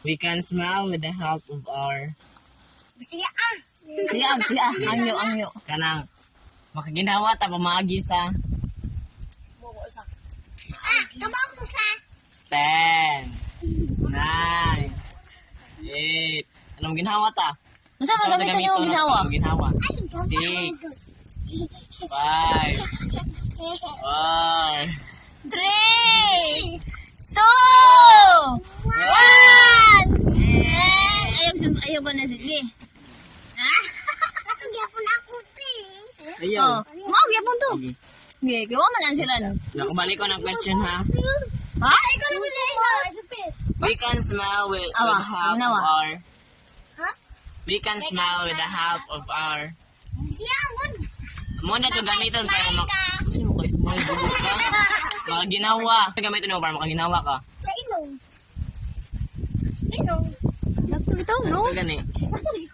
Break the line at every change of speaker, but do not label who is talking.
We can smile with the help of our
Siya, angyo.
kanang makaginawa ta pamagi sa
Kabang ko sa
10, 9, 8. Anong ginhawa ta?
Masa ka gamiton yung ginawa?
Anong ginhawa? 6, 5, 4,
3, 2, 1! Ayaw ba na sige?
Nakagapon ako, ting.
ayaw.
Mau gyapon to.
Sige.
Sige, kiwa man lang sila no.
Nakabalik ko ng question ha.
Ha? Ikaw lang nila
We can smile with
Awa,
half
ginawa.
of our.
Ha?
We can smile with the help of our.
Siya, mon.
Muna to gamitin para Kasi mo kayo smile bulo ka. Makaginawa. Gamitin mo para makaginawa ka.
Sa ilong. Ilong.
Ito, no?
Gani.
Sa tuloy.